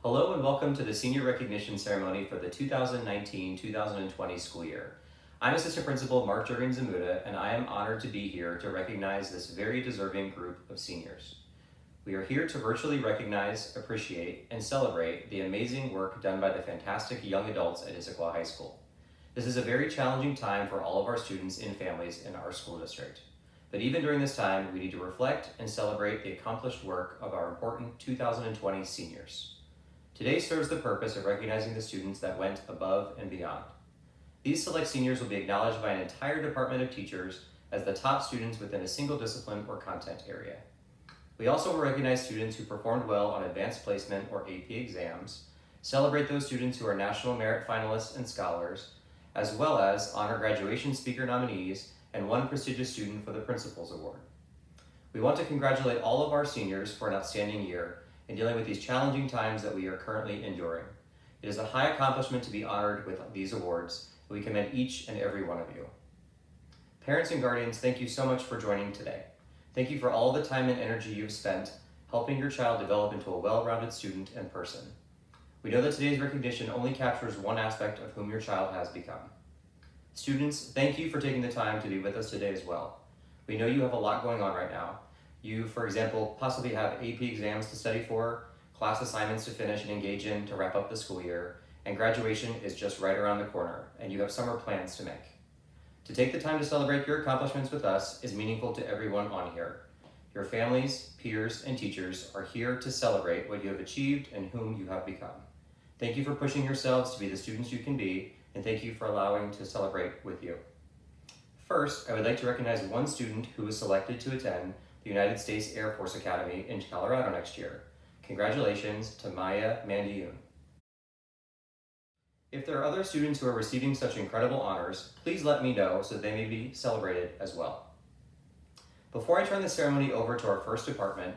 Hello and welcome to the Senior Recognition Ceremony for the 2019-2020 school year. I'm Assistant Principal Mark Jurgen-Zamuda, and I am honored to be here to recognize this very deserving group of seniors. We are here to virtually recognize, appreciate, and celebrate the amazing work done by the fantastic young adults at Issaquah High School. This is a very challenging time for all of our students and families in our school district. But even during this time, we need to reflect and celebrate the accomplished work of our important 2020 seniors. Today serves the purpose of recognizing the students that went above and beyond. These select seniors will be acknowledged by an entire department of teachers as the top students within a single discipline or content area. We also will recognize students who performed well on advanced placement or AP exams, celebrate those students who are National Merit finalists and scholars, as well as honor graduation speaker nominees and one prestigious student for the Principals Award. We want to congratulate all of our seniors for an outstanding year in dealing with these challenging times that we are currently enduring. It is a high accomplishment to be honored with these awards, and we commend each and every one of you. Parents and guardians, thank you so much for joining today. Thank you for all the time and energy you've spent helping your child develop into a well-rounded student and person. We know that today's recognition only captures one aspect of whom your child has become. Students, thank you for taking the time to be with us today as well. We know you have a lot going on right now. You, for example, possibly have AP exams to study for, class assignments to finish and engage in to wrap up the school year, and graduation is just right around the corner, and you have summer plans to make. To take the time to celebrate your accomplishments with us is meaningful to everyone on here. Your families, peers, and teachers are here to celebrate what you have achieved and whom you have become. Thank you for pushing yourselves to be the students you can be, and thank you for allowing to celebrate with you. First, I would like to recognize one student who was selected to attend the United States Air Force Academy in Colorado next year. Congratulations to Maya Mandiyun. If there are other students who are receiving such incredible honors, please let me know so they may be celebrated as well. Before I turn the ceremony over to our first department,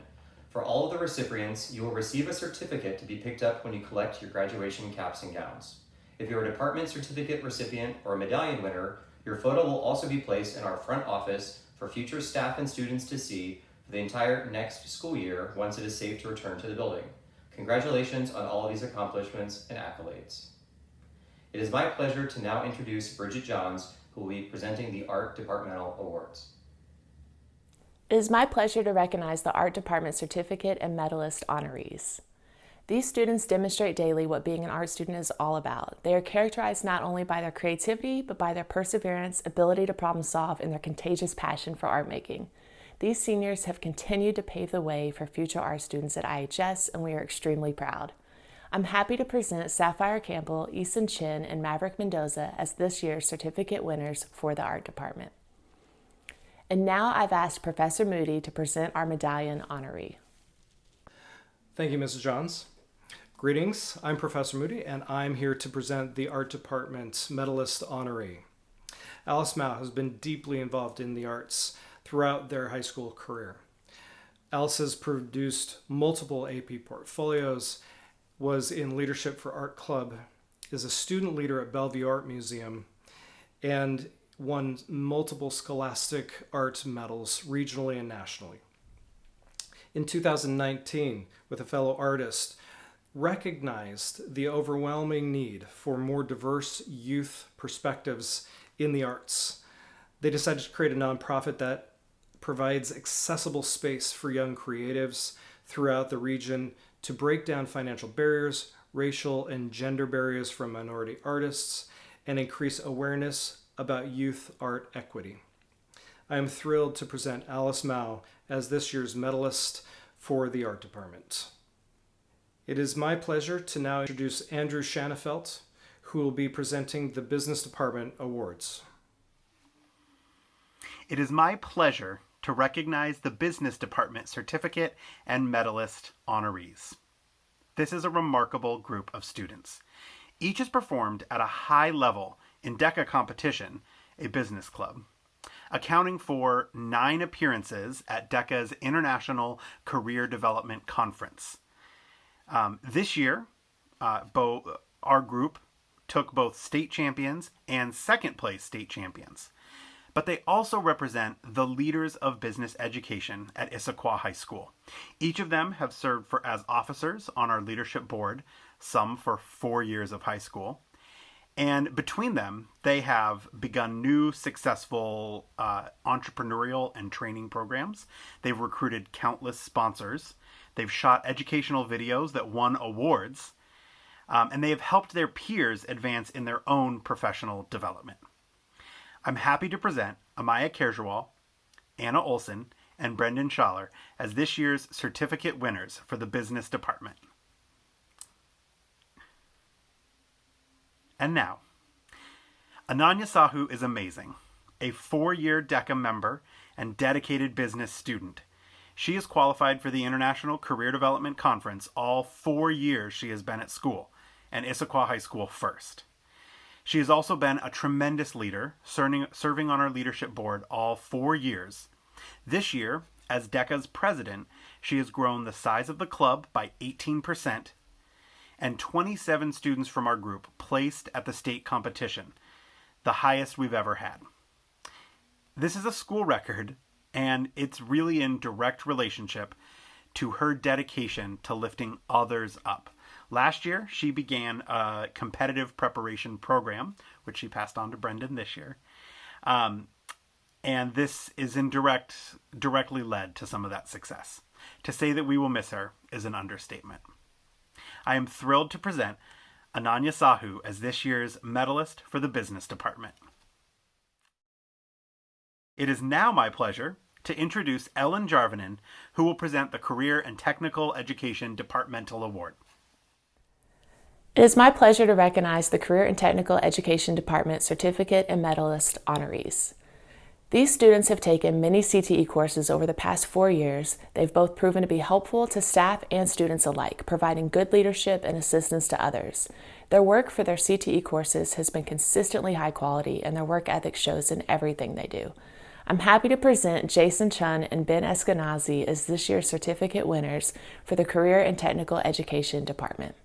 for all of the recipients, you will receive a certificate to be picked up when you collect your graduation caps and gowns. If you're a department certificate recipient or a medallion winner, your photo will also be placed in our front office for future staff and students to see for the entire next school year once it is safe to return to the building. Congratulations on all of these accomplishments and accolades. It is my pleasure to now introduce Bridget Johns, who will be presenting the Art Departmental Awards. It is my pleasure to recognize the Art Department Certificate and Medalist honorees. These students demonstrate daily what being an art student is all about. They are characterized not only by their creativity, but by their perseverance, ability to problem solve, and their contagious passion for art making. These seniors have continued to pave the way for future art students at IHS, and we are extremely proud. I'm happy to present Sapphire Campbell, Eason Chin, and Maverick Mendoza as this year's certificate winners for the Art Department. And now I've asked Professor Moody to present our medallion honoree. Thank you, Mrs. Johns. Greetings, I'm Professor Moody, and I'm here to present the Art Department's Medalist honoree. Alice Mao has been deeply involved in the arts throughout their high school career. Alice has produced multiple AP portfolios, was in Leadership for Art Club, is a student leader at Bellevue Art Museum, and won multiple scholastic art medals regionally and nationally. In 2019, with a fellow artist, recognized the overwhelming need for more diverse youth perspectives in the arts. They decided to create a nonprofit that provides accessible space for young creatives throughout the region to break down financial barriers, racial and gender barriers from minority artists, and increase awareness about youth art equity. I am thrilled to present Alice Mao as this year's medalist for the Art Department. It is my pleasure to now introduce Andrew Shanafelt, who will be presenting the Business Department Awards. It is my pleasure to recognize the Business Department Certificate and Medalist honorees. This is a remarkable group of students. Each has performed at a high level in DECA competition, a business club, accounting for 9 appearances at DECA's International Career Development Conference. This year, our group took both state champions and second place state champions. but they also represent the leaders of business education at Issaquah High School. Each of them have served as officers on our leadership board, some for 4 years of high school. And between them, they have begun new successful entrepreneurial and training programs. They've recruited countless sponsors. They've shot educational videos that won awards. And they have helped their peers advance in their own professional development. I'm happy to present Amaya Kerjewal, Anna Olson, and Brendan Schaller as this year's certificate winners for the business department. And now, Ananya Sahu is amazing, a 4-year DECA member and dedicated business student. She is qualified for the International Career Development Conference all 4 years she has been at school, and Issaquah High School first. She has also been a tremendous leader, serving on our leadership board all 4 years. This year, as DECA's president, she has grown the size of the club by 18%, and 27 students from our group placed at the state competition, the highest we've ever had. This is a school record, and it's really in direct relationship to her dedication to lifting others up. Last year, she began a competitive preparation program, which she passed on to Brendan this year. And this is directly led to some of that success. To say that we will miss her is an understatement. I am thrilled to present Ananya Sahu as this year's medalist for the business department. It is now my pleasure to introduce Ellen Jarvinen, who will present the Career and Technical Education Departmental Award. It is my pleasure to recognize the Career and Technical Education Department Certificate and Medalist honorees. These students have taken many CTE courses over the past 4 years. They've both proven to be helpful to staff and students alike, providing good leadership and assistance to others. Their work for their CTE courses has been consistently high quality, and their work ethic shows in everything they do. I'm happy to present Jason Chun and Ben Eskenazi as this year's certificate winners for the Career and Technical Education Department.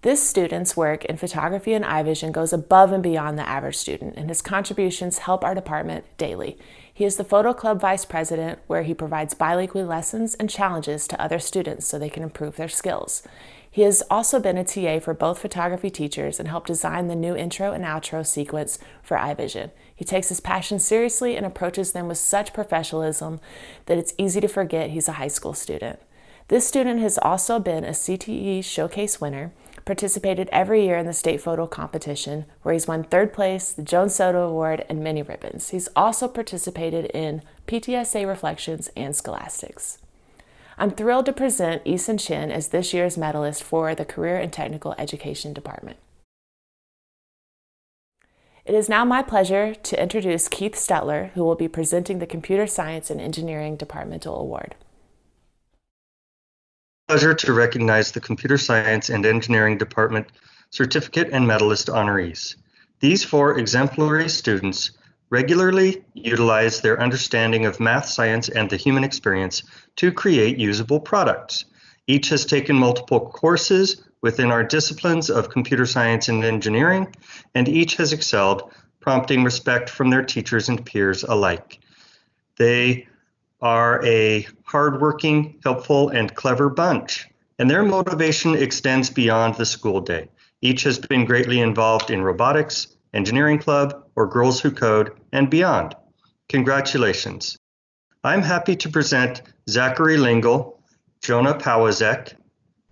This student's work in photography and iVision goes above and beyond the average student, and his contributions help our department daily. He is the Photo Club Vice President, where he provides biweekly lessons and challenges to other students so they can improve their skills. He has also been a TA for both photography teachers and helped design the new intro and outro sequence for iVision. He takes his passion seriously and approaches them with such professionalism that it's easy to forget he's a high school student. This student has also been a CTE Showcase winner, participated every year in the state photo competition, where he's won 3rd place, the Jones Soto Award, and many ribbons. He's also participated in PTSA Reflections and Scholastics. I'm thrilled to present Eason Chin as this year's medalist for the Career and Technical Education Department. It is now my pleasure to introduce Keith Stetler, who will be presenting the Computer Science and Engineering Departmental Award. Pleasure to recognize the Computer Science and Engineering Department Certificate and Medalist honorees. These 4 exemplary students regularly utilize their understanding of math, science, and the human experience to create usable products. Each has taken multiple courses within our disciplines of computer science and engineering, and each has excelled, prompting respect from their teachers and peers alike. They are a hardworking, helpful, and clever bunch, and their motivation extends beyond the school day. Each has been greatly involved in robotics, engineering club, or Girls Who Code, and beyond. Congratulations. I'm happy to present Zachary Lingle, Jonah Pawazek,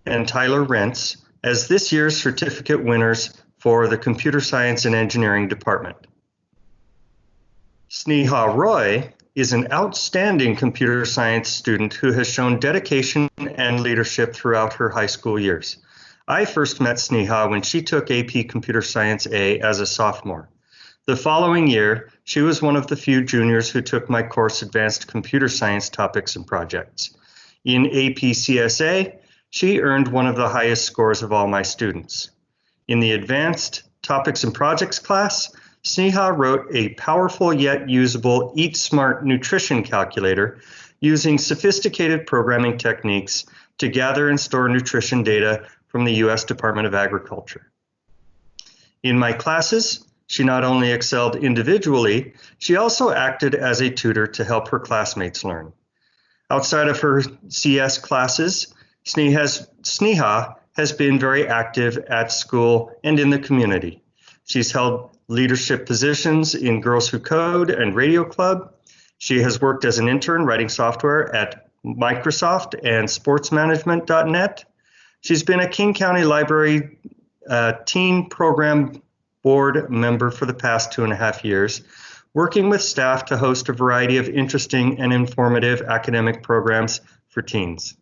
and Tyler Rentz as this year's certificate winners for the Computer Science and Engineering Department. Sneha Roy is an outstanding computer science student who has shown dedication and leadership throughout her high school years. I first met Sneha when she took AP Computer Science A as a sophomore. The following year, she was one of the few juniors who took my course Advanced Computer Science Topics and Projects. In AP CSA, she earned one of the highest scores of all my students. In the Advanced Topics and Projects class, Sneha wrote a powerful yet usable Eat Smart nutrition calculator using sophisticated programming techniques to gather and store nutrition data from the U.S. Department of Agriculture. In my classes, She not only excelled individually, she also acted as a tutor to help her classmates learn. Outside of her CS classes, Sneha has been very active at school and in the community. She's held leadership positions in Girls Who Code and Radio Club. She has worked as an intern writing software at Microsoft and sportsmanagement.net. She's been a King County Library Teen Program Board member for the past 2.5 years, working with staff to host a variety of interesting and informative academic programs for teens.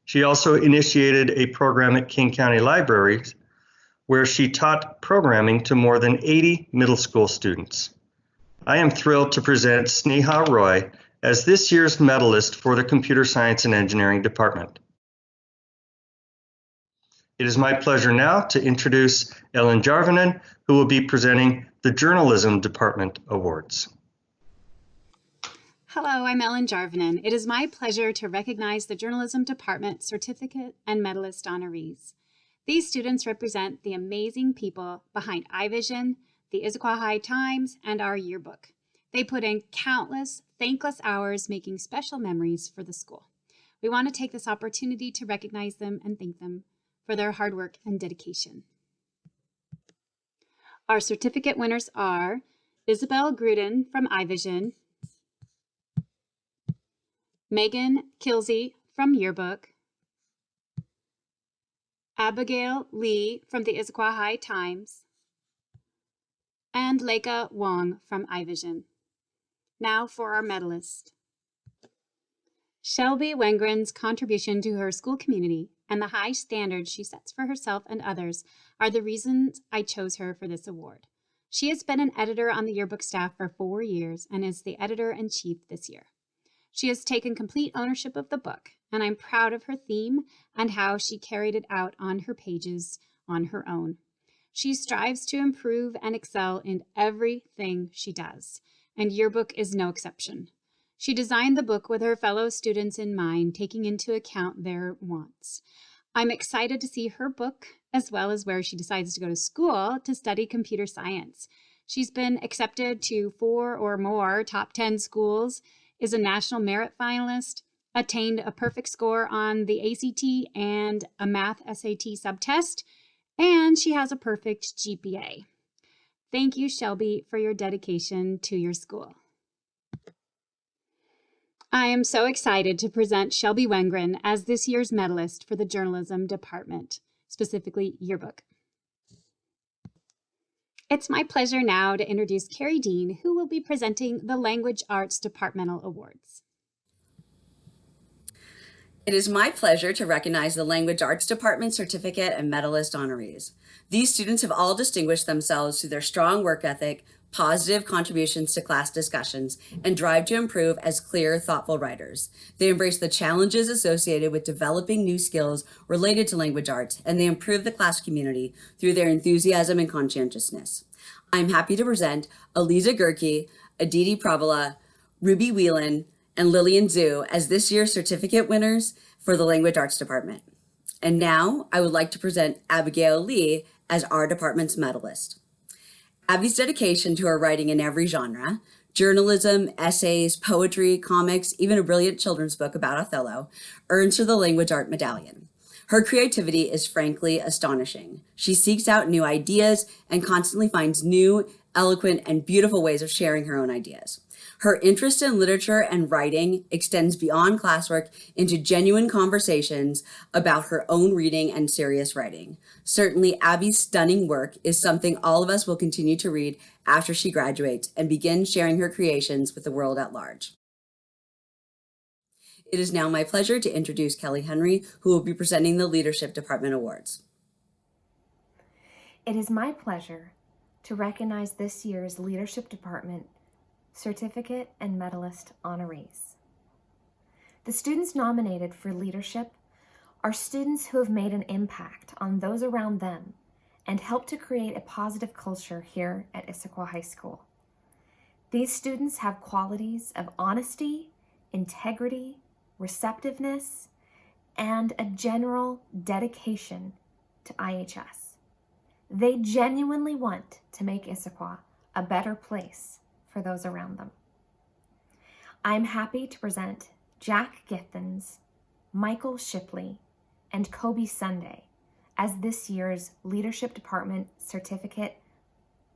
She also initiated a program at King County Libraries where she taught programming to more than 80 middle school students. I am thrilled to present Sneha Roy as this year's medalist for the Computer Science and Engineering Department. It is my pleasure now to introduce Ellen Jarvinen, who will be presenting the Journalism Department Awards. Hello, I'm Ellen Jarvinen. It is my pleasure to recognize the Journalism Department Certificate and Medalist honorees. These students represent the amazing people behind iVision, the Issaquah High Times, and our yearbook. They put in countless, thankless hours making special memories for the school. We want to take this opportunity to recognize them and thank them for their hard work and dedication. Our certificate winners are Isabel Gruden from iVision, Megan Kilsey from Yearbook, Abigail Lee from the Issaquah High Times, and Leica Wong from iVision. Now for our medalist. Shelby Wengren's contribution to her school community and the high standards she sets for herself and others are the reasons I chose her for this award. She has been an editor on the yearbook staff for 4 years and is the editor-in-chief this year. She has taken complete ownership of the book, and I'm proud of her theme and how she carried it out on her pages on her own. She strives to improve and excel in everything she does, and Yearbook is no exception. She designed the book with her fellow students in mind, taking into account their wants. I'm excited to see her book, as well as where she decides to go to school to study computer science. She's been accepted to 4 or more top 10 schools, is a national merit finalist, attained a perfect score on the ACT and a math SAT subtest, and she has a perfect GPA. Thank you, Shelby, for your dedication to your school. I am so excited to present Shelby Wengren as this year's medalist for the Journalism Department, specifically Yearbook. It's my pleasure now to introduce Carrie Dean, who will be presenting the Language Arts Departmental Awards. It is my pleasure to recognize the Language Arts Department Certificate and Medalist honorees. These students have all distinguished themselves through their strong work ethic, positive contributions to class discussions, and drive to improve as clear, thoughtful writers. They embrace the challenges associated with developing new skills related to language arts, and they improve the class community through their enthusiasm and conscientiousness. I'm happy to present Aliza Gurki, Aditi Pravala, Ruby Whelan, and Lillian Zhu as this year's certificate winners for the Language Arts Department. And now I would like to present Abigail Lee as our department's medalist. Abby's dedication to her writing in every genre, journalism, essays, poetry, comics, even a brilliant children's book about Othello, earns her the Language Art Medallion. Her creativity is frankly astonishing. She seeks out new ideas and constantly finds new, eloquent, and beautiful ways of sharing her own ideas. Her interest in literature and writing extends beyond classwork into genuine conversations about her own reading and serious writing. Certainly, Abby's stunning work is something all of us will continue to read after she graduates and begin sharing her creations with the world at large. It is now my pleasure to introduce Kelly Henry, who will be presenting the Leadership Department Awards. It is my pleasure to recognize this year's Leadership Department Certificate and Medalist honorees. The students nominated for leadership are students who have made an impact on those around them and helped to create a positive culture here at Issaquah High School. These students have qualities of honesty, integrity, receptiveness, and a general dedication to IHS. They genuinely want to make Issaquah a better place for those around them. I'm happy to present Jack Githens, Michael Shipley, and Kobe Sunday as this year's Leadership Department Certificate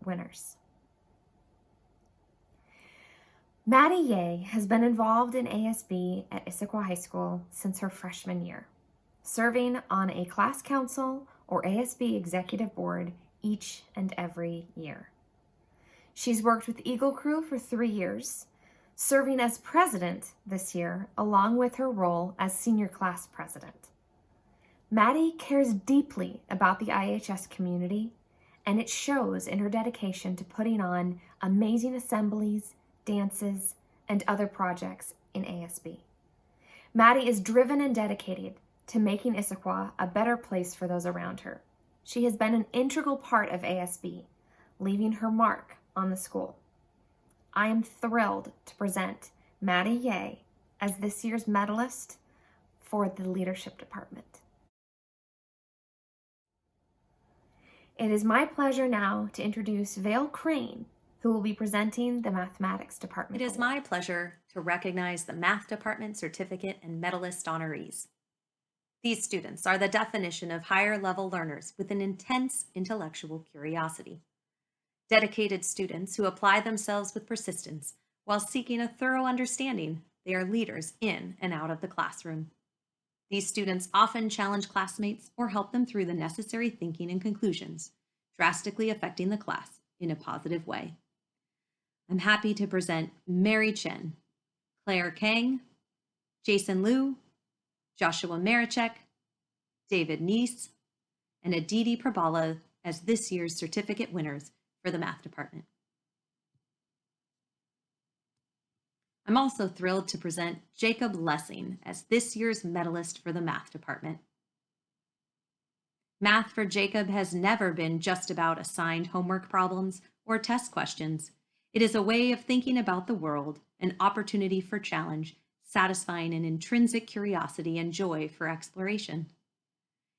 winners. Maddie Ye has been involved in ASB at Issaquah High School since her freshman year, serving on a class council or ASB executive board each and every year. She's worked with Eagle Crew for 3 years, serving as president this year, along with her role as senior class president. Maddie cares deeply about the IHS community, and it shows in her dedication to putting on amazing assemblies, dances, and other projects in ASB. Maddie is driven and dedicated to making Issaquah a better place for those around her. She has been an integral part of ASB, leaving her mark on the school. I am thrilled to present Maddie Ye as this year's medalist for the Leadership Department. It is my pleasure now to introduce Vale Crane, who will be presenting the Mathematics Department. It is my pleasure to recognize the Math Department Certificate and Medalist honorees. These students are the definition of higher level learners with an intense intellectual curiosity. Dedicated students who apply themselves with persistence while seeking a thorough understanding. They are leaders in and out of the classroom. These students often challenge classmates or help them through the necessary thinking and conclusions, drastically affecting the class in a positive way. I'm happy to present Mary Chen, Claire Kang, Jason Liu, Joshua Marichek, David Neese, and Aditi Prabhala as this year's certificate winners for the Math Department. I'm also thrilled to present Jacob Lessing as this year's medalist for the Math Department. Math for Jacob has never been just about assigned homework problems or test questions. It is a way of thinking about the world, an opportunity for challenge, satisfying an intrinsic curiosity and joy for exploration.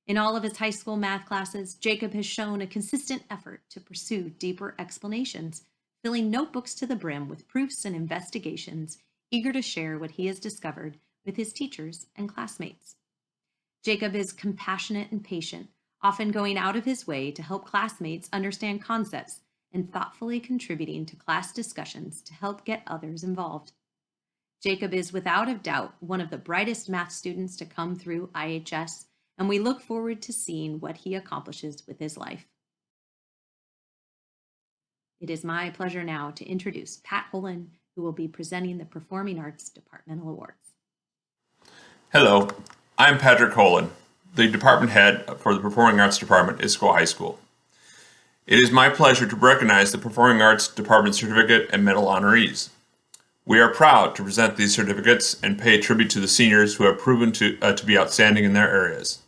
In all of his high school math classes, Jacob has shown a consistent effort to pursue deeper explanations, filling notebooks to the brim with proofs and investigations, eager to share what he has discovered with his teachers and classmates. Jacob is compassionate and patient, often going out of his way to help classmates understand concepts and thoughtfully contributing to class discussions to help get others involved. Jacob is without a doubt one of the brightest math students to come through IHS, and we look forward to seeing what he accomplishes with his life. It is my pleasure now to introduce Pat Holland, who will be presenting the Performing Arts Departmental Awards. Hello, I'm Patrick Holland, the department head for the Performing Arts Department at Issaquah High School. It is my pleasure to recognize the Performing Arts Department Certificate and Medal honorees. We are proud to present these certificates and pay tribute to the seniors who have proven to be outstanding in their areas.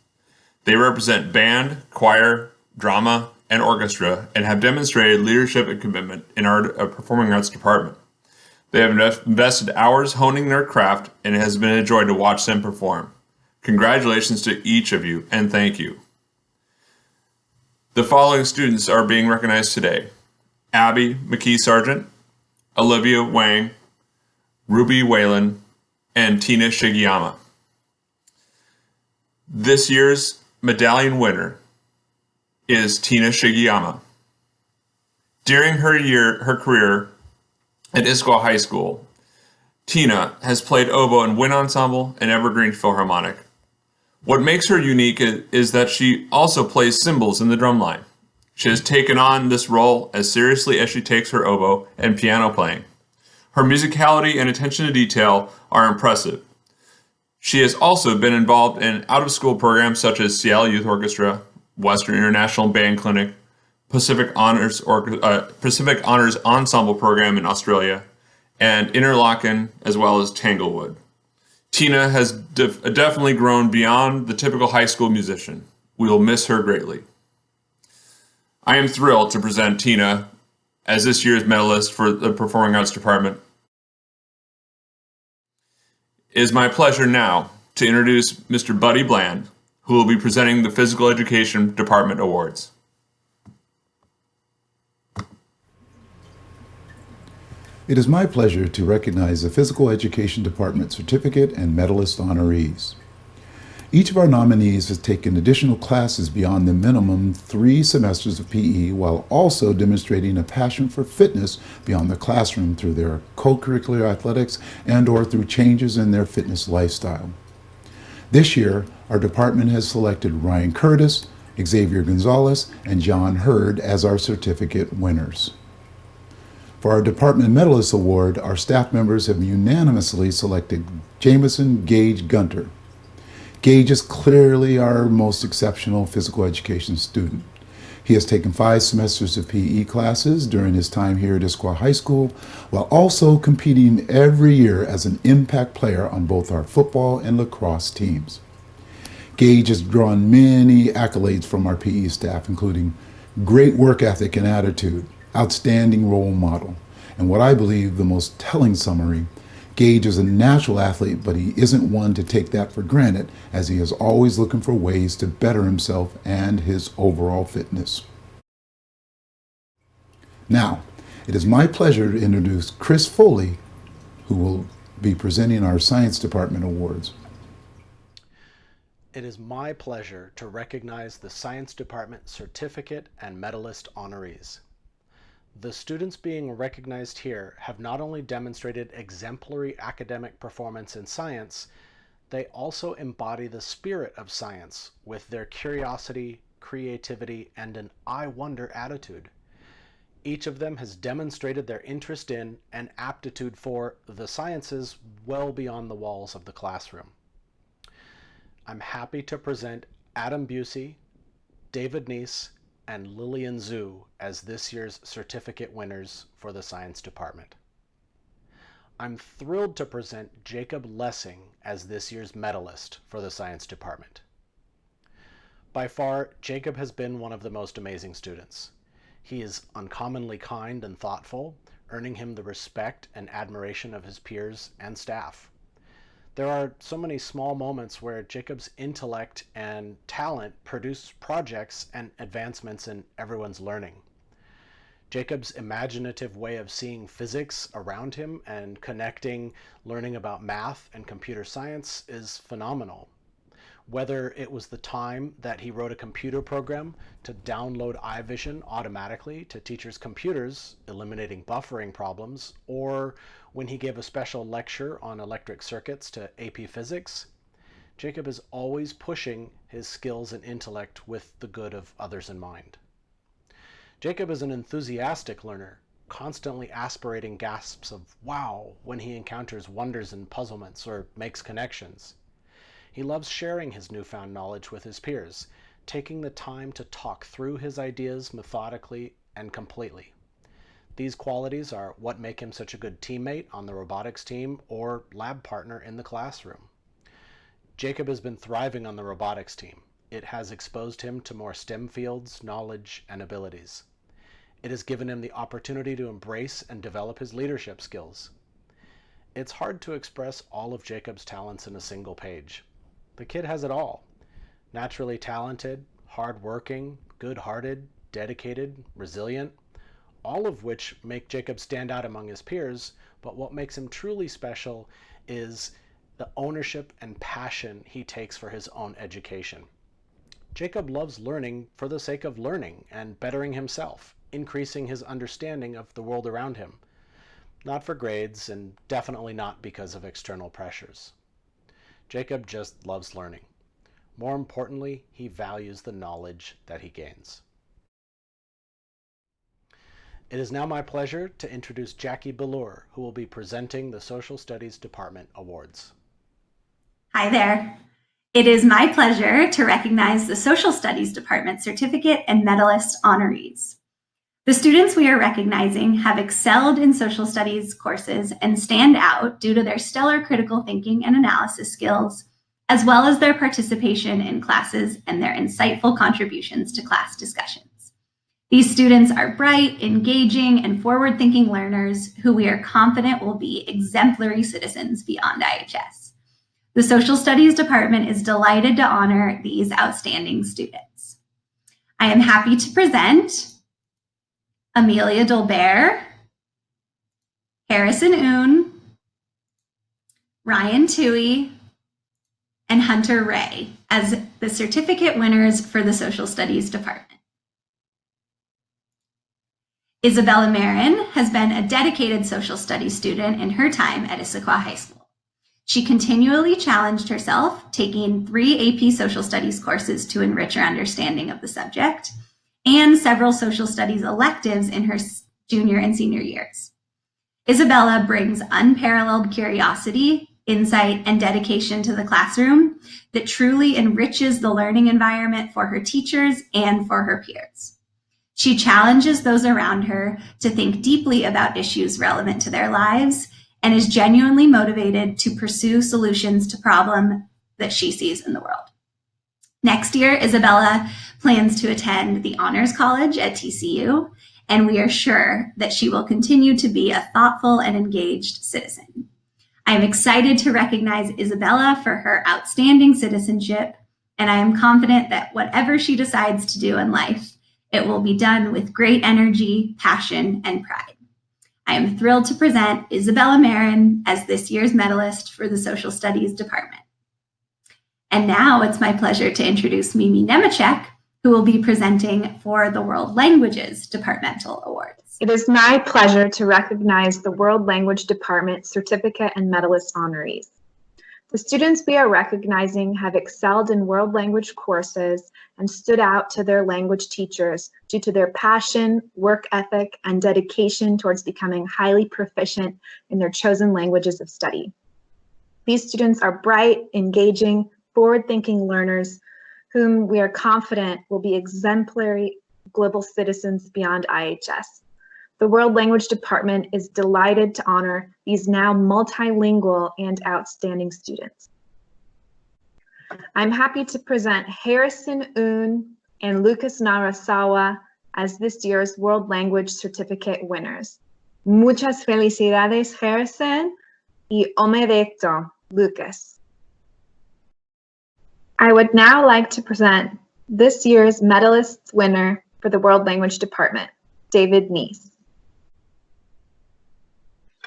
They represent band, choir, drama, and orchestra and have demonstrated leadership and commitment in our Performing Arts Department. They have invested hours honing their craft, and it has been a joy to watch them perform. Congratulations to each of you, and thank you. The following students are being recognized today: Abby McKee Sargent, Olivia Wang, Ruby Whalen, and Tina Shigeyama. This year's medallion winner is Tina Shigeyama. During her career at Issaquah High School, Tina has played oboe in wind ensemble and Evergreen Philharmonic. What makes her unique is that she also plays cymbals in the drumline. She has taken on this role as seriously as she takes her oboe and piano playing. Her musicality and attention to detail are impressive. She has also been involved in out-of-school programs such as Seattle Youth Orchestra, Western International Band Clinic, Pacific Honors Ensemble Program in Australia, and Interlaken, as well as Tanglewood. Tina has definitely grown beyond the typical high school musician. We will miss her greatly. I am thrilled to present Tina as this year's medalist for the Performing Arts Department. It is my pleasure now to introduce Mr. Buddy Bland, who will be presenting the Physical Education Department Awards. It is my pleasure to recognize the Physical Education Department Certificate and Medalist honorees. Each of our nominees has taken additional classes beyond the minimum 3 semesters of PE while also demonstrating a passion for fitness beyond the classroom through their co-curricular athletics and/or through changes in their fitness lifestyle. This year, our department has selected Ryan Curtis, Xavier Gonzalez, and John Hurd as our certificate winners. For our Department Medalist Award, our staff members have unanimously selected Jameson Gage Gunter. Gage is clearly our most exceptional physical education student. He has taken 5 semesters of PE classes during his time here at Issaquah High School, while also competing every year as an impact player on both our football and lacrosse teams. Gage has drawn many accolades from our PE staff, including great work ethic and attitude, outstanding role model, and what I believe the most telling summary, Gage is a natural athlete, but he isn't one to take that for granted, as he is always looking for ways to better himself and his overall fitness. Now, it is my pleasure to introduce Chris Foley, who will be presenting our Science Department awards. It is my pleasure to recognize the Science Department Certificate and Medalist honorees. The students being recognized here have not only demonstrated exemplary academic performance in science, they also embody the spirit of science with their curiosity, creativity, and an I wonder attitude. Each of them has demonstrated their interest in and aptitude for the sciences well beyond the walls of the classroom. I'm happy to present Adam Busey, David Neese, and Lillian Zhu as this year's certificate winners for the Science Department. I'm thrilled to present Jacob Lessing as this year's medalist for the Science Department. By far, Jacob has been one of the most amazing students. He is uncommonly kind and thoughtful, earning him the respect and admiration of his peers and staff. There are so many small moments where Jacob's intellect and talent produce projects and advancements in everyone's learning. Jacob's imaginative way of seeing physics around him and connecting learning about math and computer science is phenomenal. Whether it was the time that he wrote a computer program to download iVision automatically to teachers' computers, eliminating buffering problems, or when he gave a special lecture on electric circuits to AP Physics, Jacob is always pushing his skills and intellect with the good of others in mind. Jacob is an enthusiastic learner, constantly aspirating gasps of wow when he encounters wonders and puzzlements or makes connections. He loves sharing his newfound knowledge with his peers, taking the time to talk through his ideas methodically and completely. These qualities are what make him such a good teammate on the robotics team or lab partner in the classroom. Jacob has been thriving on the robotics team. It has exposed him to more STEM fields, knowledge, and abilities. It has given him the opportunity to embrace and develop his leadership skills. It's hard to express all of Jacob's talents in a single page. The kid has it all. Naturally talented, hardworking, good-hearted, dedicated, resilient, all of which make Jacob stand out among his peers, but what makes him truly special is the ownership and passion he takes for his own education. Jacob loves learning for the sake of learning and bettering himself, increasing his understanding of the world around him, not for grades and definitely not because of external pressures. Jacob just loves learning. More importantly, he values the knowledge that he gains. It is now my pleasure to introduce Jackie Ballure, who will be presenting the Social Studies Department Awards. Hi there. It is my pleasure to recognize the Social Studies Department Certificate and Medalist honorees. The students we are recognizing have excelled in social studies courses and stand out due to their stellar critical thinking and analysis skills, as well as their participation in classes and their insightful contributions to class discussions. These students are bright, engaging, and forward-thinking learners who we are confident will be exemplary citizens beyond IHS. The Social Studies Department is delighted to honor these outstanding students. I am happy to present Amelia Dolbear, Harrison Oon, Ryan Toohey, and Hunter Ray as the certificate winners for the Social Studies Department. Isabella Marin has been a dedicated social studies student in her time at Issaquah High School. She continually challenged herself, taking 3 AP Social Studies courses to enrich her understanding of the subject, and several social studies electives in her junior and senior years. Isabella brings unparalleled curiosity, insight, and dedication to the classroom that truly enriches the learning environment for her teachers and for her peers. She challenges those around her to think deeply about issues relevant to their lives and is genuinely motivated to pursue solutions to problems that she sees in the world. Next year, Isabella plans to attend the Honors College at TCU, and we are sure that she will continue to be a thoughtful and engaged citizen. I am excited to recognize Isabella for her outstanding citizenship, and I am confident that whatever she decides to do in life, it will be done with great energy, passion, and pride. I am thrilled to present Isabella Marin as this year's medalist for the Social Studies Department. And now it's my pleasure to introduce Mimi Nemechek, who will be presenting for the World Languages Departmental Awards. It is my pleasure to recognize the World Language Department Certificate and Medalist honorees. The students we are recognizing have excelled in world language courses and stood out to their language teachers due to their passion, work ethic, and dedication towards becoming highly proficient in their chosen languages of study. These students are bright, engaging, forward-thinking learners whom we are confident will be exemplary global citizens beyond IHS. The World Language Department is delighted to honor these now multilingual and outstanding students. I'm happy to present Harrison Oon and Lucas Narasawa as this year's World Language Certificate winners. Muchas felicidades, Harrison, y omedeto, Lucas. I would now like to present this year's medalist winner for the World Language Department, David Neese.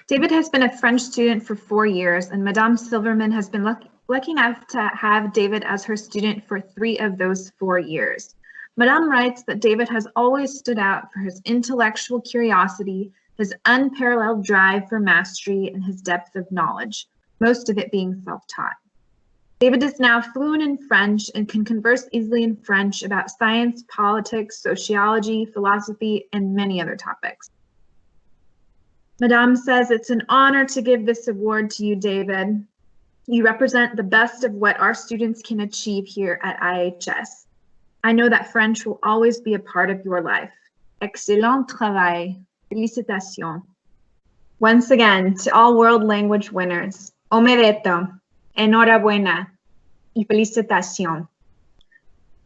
David has been a French student for 4 years, and Madame Silverman has been lucky enough to have David as her student for 3 of those 4 years. Madame writes that David has always stood out for his intellectual curiosity, his unparalleled drive for mastery, and his depth of knowledge, most of it being self-taught. David is now fluent in French and can converse easily in French about science, politics, sociology, philosophy, and many other topics. Madame says it's an honor to give this award to you, David. You represent the best of what our students can achieve here at IHS. I know that French will always be a part of your life. Excellent travail. Félicitations. Once again, to all world language winners, omedeto, enhorabuena, y felicitación.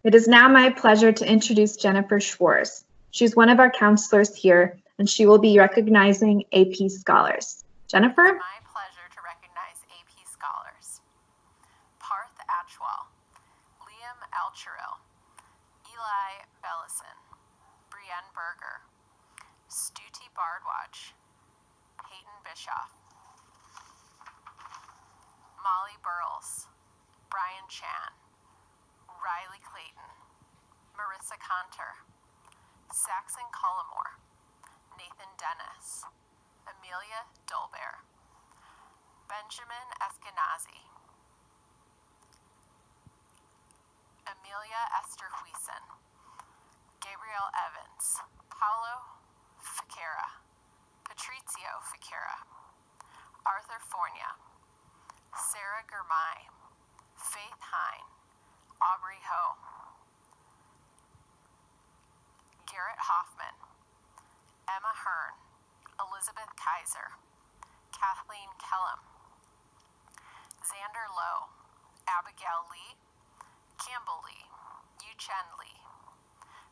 It is now my pleasure to introduce Jennifer Schwartz. She's one of our counselors here, and she will be recognizing AP scholars. Jennifer? It's my pleasure to recognize AP scholars. Parth Atchwal, Liam Alchuril, Eli Bellison, Brienne Berger, Stuti Bardwaj, Peyton Bischoff, Molly Burles, Brian Chan, Riley Clayton, Marissa Conter, Saxon Cullimore, Nathan Dennis, Amelia Dolbear, Benjamin Eskenazi, Amelia Esther Huisen, Gabriel Evans, Paulo Fiqueira, Patrizio Fiqueira, Arthur Fornia, Sarah Germay, Faith Hine, Aubrey Ho, Garrett Hoffman, Emma Hearn, Elizabeth Kaiser, Kathleen Kellum, Xander Lowe, Abigail Lee, Campbell Lee, Yu-Chen Lee,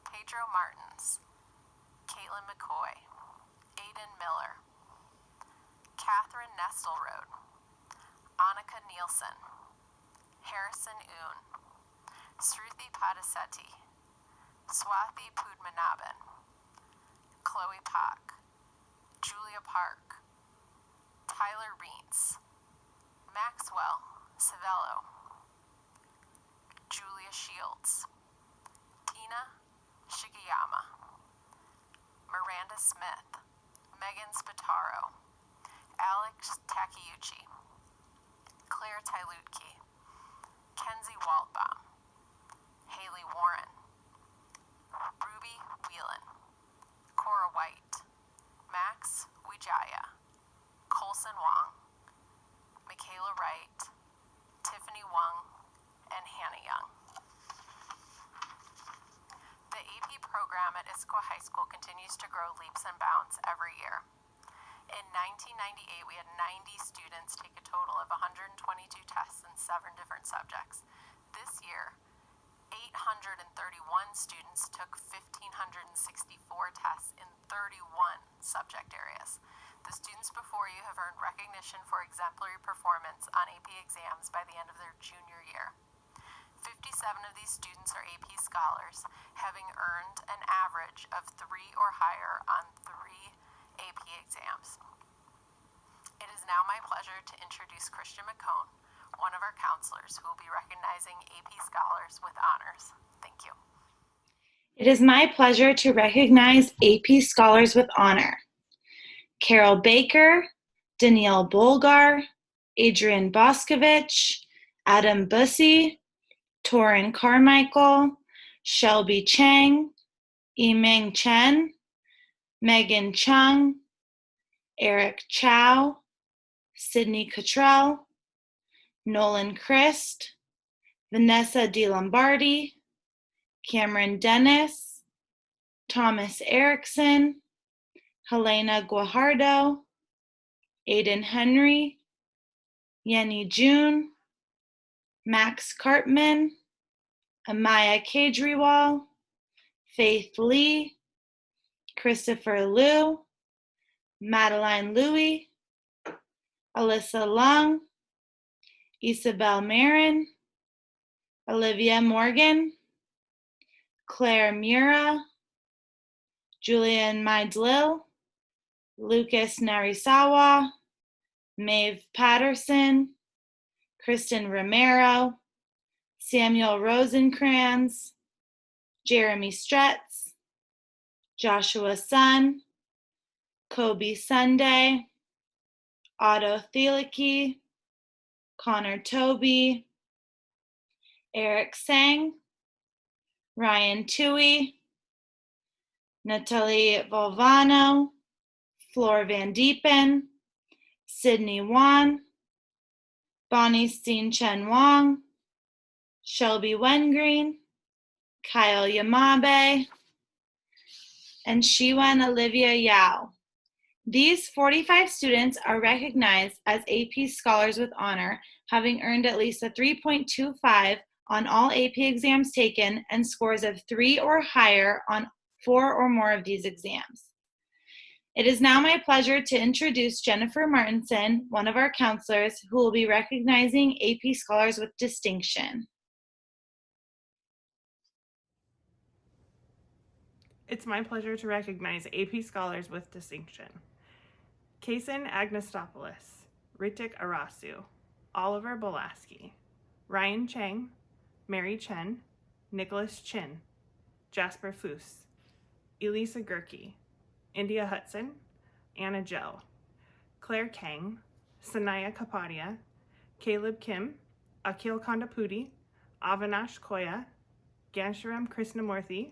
Pedro Martins, Caitlin McCoy, Aidan Miller, Catherine Nestelrode, Annika Nielsen, Harrison Oon, Sruthi Padasetti, Swathi Pudmanaban, Chloe Pak, Julia Park, Tyler Reentz, Maxwell Civello, Julia Shields, Tina Shigeyama, Miranda Smith, Megan Spataro, Alex Takeuchi, Claire Tylutke, Kenzie Waldbaum, Haley Warren, Ruby Whelan, Cora White, Max Wijaya, Colson Wong, Michaela Wright, Tiffany Wong, and Hannah Young. The AP program at Issaquah High School continues to grow leaps and bounds every year. In 1998, we had 90 students take a total of 122 tests in 7 different subjects. This year, 831 students took 1,564 tests in 31 subject areas. The students before you have earned recognition for exemplary performance on AP exams by the end of their junior year. 57 of these students are AP scholars, having earned an average of 3 or higher on 3 AP exams. It is now my pleasure to introduce Christian McCone, one of our counselors who will be recognizing AP scholars with honors. Thank you. It is my pleasure to recognize AP scholars with honor. Carol Baker, Danielle Bolgar, Adrian Boscovich, Adam Bussey, Torin Carmichael, Shelby Chang, Yimeng Chen, Megan Chung, Eric Chow, Sydney Cottrell, Nolan Christ, Vanessa DeLombardi, Cameron Dennis, Thomas Erickson, Helena Guajardo, Aiden Henry, Yenny June, Max Cartman, Amaya Kejriwal, Faith Lee, Christopher Liu, Madeline Louie, Alyssa Lung, Isabel Marin, Olivia Morgan, Claire Mura, Julian Maidlil, Lucas Narisawa, Maeve Patterson, Kristen Romero, Samuel Rosencrans, Jeremy Stretz, Joshua Sun, Kobe Sunday, Otto Thielicke, Connor Toby, Eric Sang, Ryan Tui, Natalie Volvano, Flor Van Diepen, Sydney Wan, Bonnie Steen Chen Wong, Shelby Wengreen, Kyle Yamabe, and Shiwen Olivia Yao. These 45 students are recognized as AP Scholars with Honor, having earned at least a 3.25 on all AP exams taken and scores of 3 or higher on 4 or more of these exams. It is now my pleasure to introduce Jennifer Martinson, one of our counselors, who will be recognizing AP Scholars with Distinction. It's my pleasure to recognize AP Scholars with Distinction. Kason Agnostopoulos, Ritik Arasu, Oliver Bolaski, Ryan Chang, Mary Chen, Nicholas Chin, Jasper Foos, Elisa Gerke, India Hudson, Anna Joe, Claire Kang, Sanaya Kapadia, Caleb Kim, Akhil Kondapudi, Avinash Koya, Gansharam Krishnamurthy,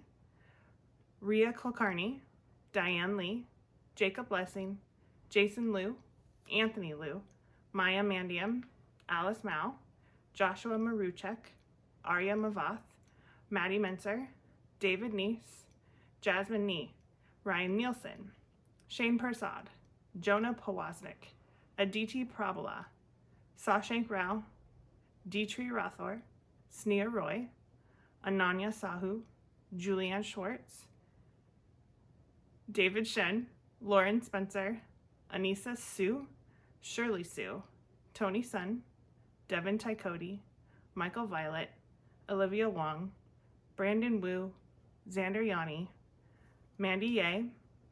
Ria Kulkarni, Diane Lee, Jacob Blessing, Jason Liu, Anthony Liu, Maya Mandiam, Alice Mao, Joshua Maruchek, Arya Mavath, Maddie Menser, David Neese, Jasmine Nee, Ryan Nielsen, Shane Persad, Jonah Powaznik, Aditi Prabhala, Sashank Rao, Dietrich Rothor, Sneha Roy, Ananya Sahu, Julianne Schwartz, David Shen, Lauren Spencer, Anissa Sue, Shirley Sue, Tony Sun, Devin Tykody, Michael Violet, Olivia Wong, Brandon Wu, Xander Yanni, Mandy Ye,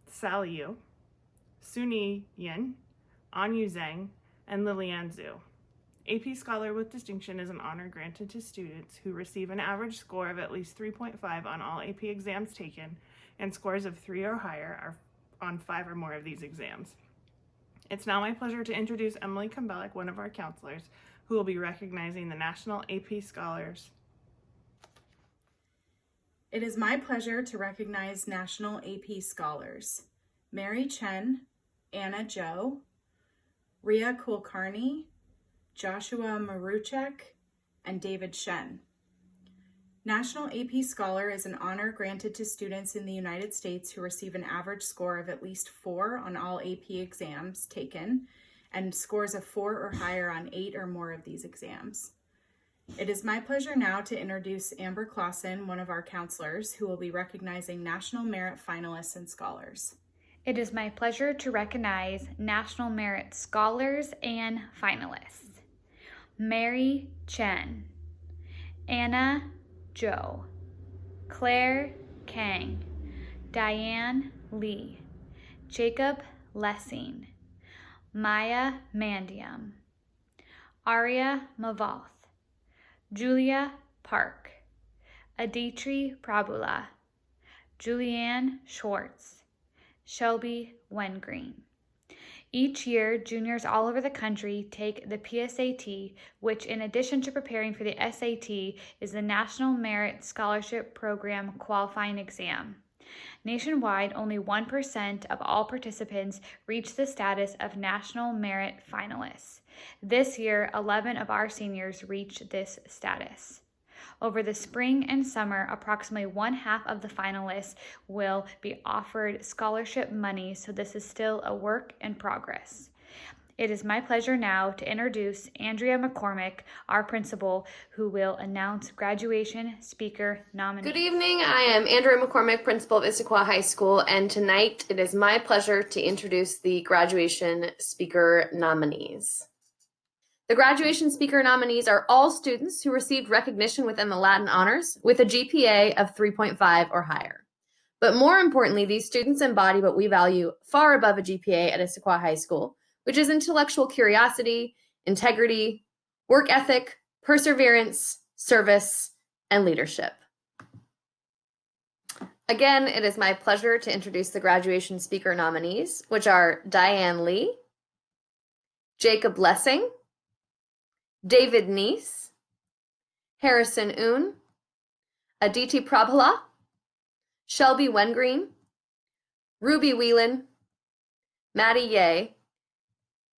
Sally Yu, Suni Yin, Anyu Zhang, and Lilian Zhu. AP Scholar with Distinction is an honor granted to students who receive an average score of at least 3.5 on all AP exams taken and scores of 3 or higher are on 5 or more of these exams. It's now my pleasure to introduce Emily Kumbelek, one of our counselors, who will be recognizing the National AP Scholars. It is my pleasure to recognize National AP Scholars: Mary Chen, Anna Joe, Ria Kulkarni, Joshua Maruchek, and David Shen. National AP Scholar is an honor granted to students in the United States who receive an average score of at least 4 on all AP exams taken and scores of 4 or higher on 8 or more of these exams. It is my pleasure now to introduce Amber Clausen, one of our counselors, who will be recognizing National Merit finalists and scholars. It is my pleasure to recognize National Merit Scholars and finalists: Mary Chen, Anna Zhou, Claire Kang, Diane Lee, Jacob Lessing, Maya Mandiam, Arya Mavoth, Julia Park, Aditri Prabhula, Julianne Schwartz, Shelby Wengreen. Each year, juniors all over the country take the PSAT, which, in addition to preparing for the SAT, is the National Merit Scholarship Program qualifying exam. Nationwide, only 1% of all participants reach the status of National Merit finalists. This year, 11 of our seniors reached this status. Over the spring and summer, approximately 1/2 of the finalists will be offered scholarship money, so this is still a work in progress. It is my pleasure now to introduce Andrea McCormick, our principal, who will announce graduation speaker nominees. Good evening, I am Andrea McCormick, principal of Issaquah High School, and tonight it is my pleasure to introduce the graduation speaker nominees. The graduation speaker nominees are all students who received recognition within the Latin honors with a GPA of 3.5 or higher. But more importantly, these students embody what we value far above a GPA at Issaquah High School, which is intellectual curiosity, integrity, work ethic, perseverance, service, and leadership. Again, it is my pleasure to introduce the graduation speaker nominees, which are Diane Lee, Jacob Lessing, David Neese, Harrison Oon, Aditi Prabhala, Shelby Wengreen, Ruby Whelan, Maddie Ye,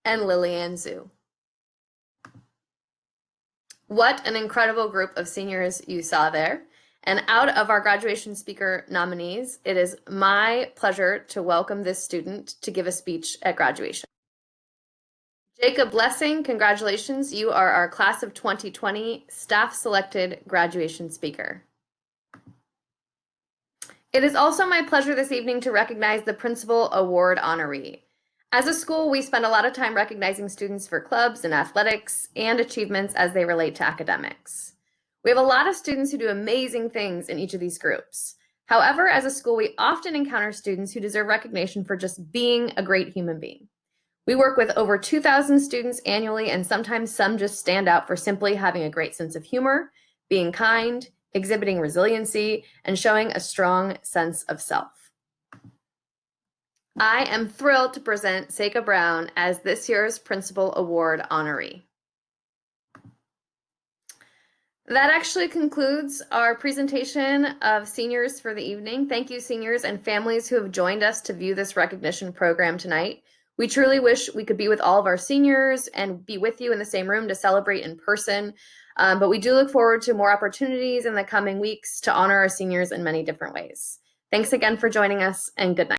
and Lilian Zhu. What an incredible group of seniors you saw there. And out of our graduation speaker nominees, it is my pleasure to welcome this student to give a speech at graduation. Jacob Blessing, congratulations. You are our class of 2020 staff selected graduation speaker. It is also my pleasure this evening to recognize the Principal Award honoree. As a school, we spend a lot of time recognizing students for clubs and athletics and achievements as they relate to academics. We have a lot of students who do amazing things in each of these groups. However, as a school, we often encounter students who deserve recognition for just being a great human being. We work with over 2,000 students annually, and sometimes some just stand out for simply having a great sense of humor, being kind, exhibiting resiliency, and showing a strong sense of self. I am thrilled to present Issaquah Brown as this year's Principal Award honoree. That actually concludes our presentation of seniors for the evening. Thank you, seniors and families who have joined us to view this recognition program tonight. We truly wish we could be with all of our seniors and be with you in the same room to celebrate in person, but we do look forward to more opportunities in the coming weeks to honor our seniors in many different ways. Thanks again for joining us, and good night.